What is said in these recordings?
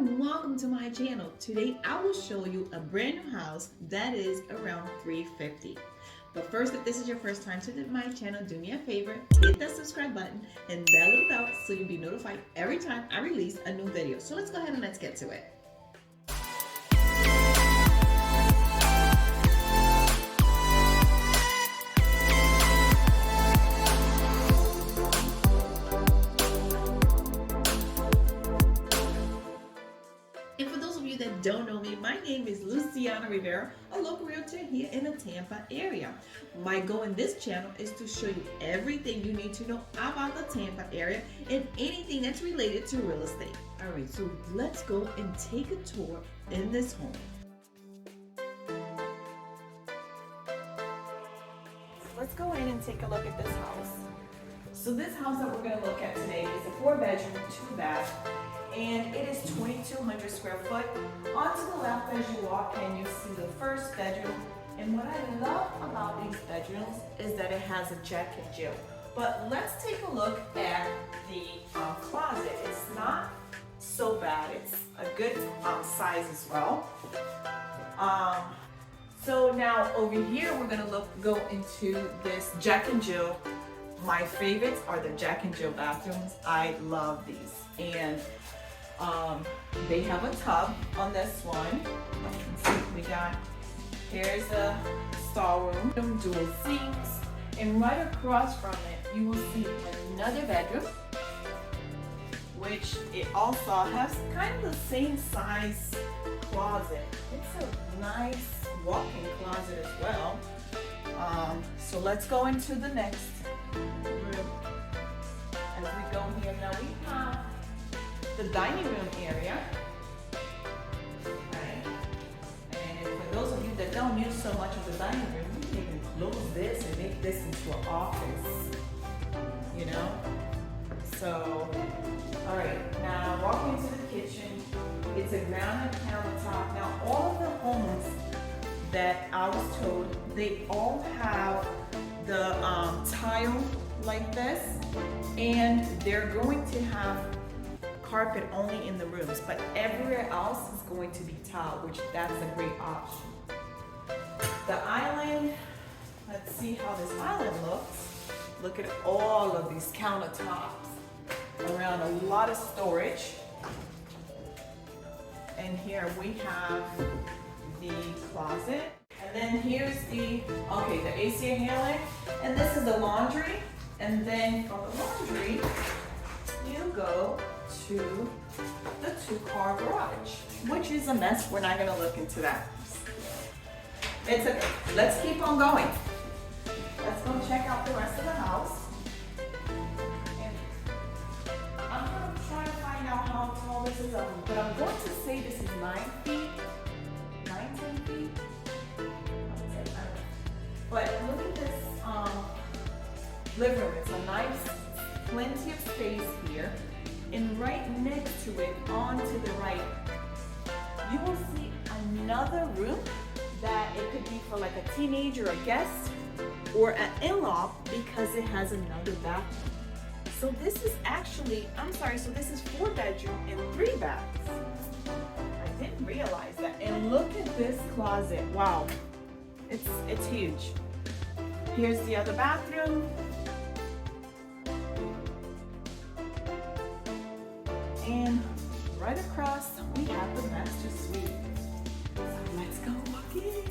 and welcome to my channel. Today I will show you a brand new house that is around $350. But first, if this is your first time to my channel, do me a favor, hit that subscribe button and that little bell so you'll be notified every time I release a new video. So let's go ahead and let's get to it. And for those of you that don't know me, my name is Rivera, a local realtor here in the Tampa area. My goal in this channel is to show you everything you need to know about the Tampa area and anything that's related to real estate. Alright, so let's go and take a tour in this home. Let's go in and take a look at this house. So this house that we're going to look at today is a 4-bedroom, 2-bath. And it is 2,200 square foot. Onto the left as you walk in, you see the first bedroom. And what I love about these bedrooms is that it has a Jack and Jill. But let's take a look at the closet. It's not so bad. It's a good size as well. So now over here, we're gonna go into this Jack and Jill. My favorites are the Jack and Jill bathrooms. I love these. And they have a tub on this one. Let's see, we got, here's a storeroom, dual sinks, and right across from it, you will see another bedroom, which it also has kind of the same size closet. It's a nice walk-in closet as well. So let's go into the next room. As we go here, now we have the dining room area. Right. And for those of you that don't use so much of the dining room, you can even close this and make this into an office, you know? So, all right, now walking into the kitchen, it's a granite countertop. Now all of the homes that I was told, they all have the tile like this, and they're going to have carpet only in the rooms, but everywhere else is going to be tile, which that's a great option. The island, let's see how this island looks. Look at all of these countertops around, a lot of storage. And here we have the closet. And then here's the AC handler. And this is the laundry. And then from the laundry, you go to the 2-car garage, which is a mess. We're not going to look into that. It's okay. Let's keep on going. Let's go check out the rest of the house. And I'm going to try to find out how tall this is, but I'm going to say this is 9 feet, 10 feet. But look at this living room. It's a nice, plenty of space here. And right next to it, on to the right, you will see another room that it could be for like a teenager, a guest, or an in-law, because it has another bathroom. So this is actually, so this is 4-bedroom and 3 baths. I didn't realize that. And look at this closet. Wow, it's huge. Here's the other bathroom. And right across, we have the master suite. So let's go look in.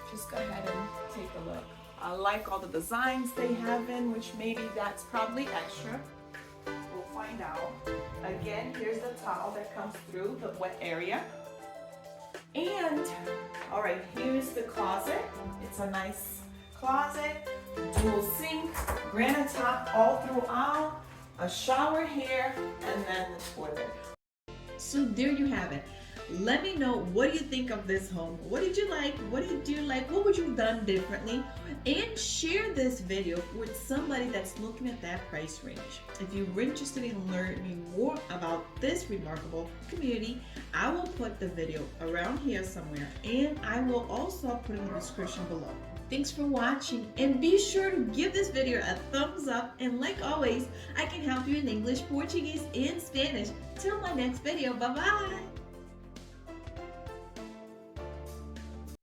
Just go ahead and take a look. I like all the designs they have in, which maybe that's probably extra. We'll find out. Again, here's the towel that comes through the wet area. And, all right, here's the closet. It's a nice closet, dual sink, granite top all throughout. A shower here, and then the toilet. So there you have it. Let me know, what do you think of this home? What did you like? What did you like? What would you have done differently? And share this video with somebody that's looking at that price range. If you're interested in learning more about this remarkable community, I will put the video around here somewhere, and I will also put in the description below. Thanks for watching, and be sure to give this video a thumbs up, and like always, I can help you in English, Portuguese, and Spanish. Till my next video, bye bye!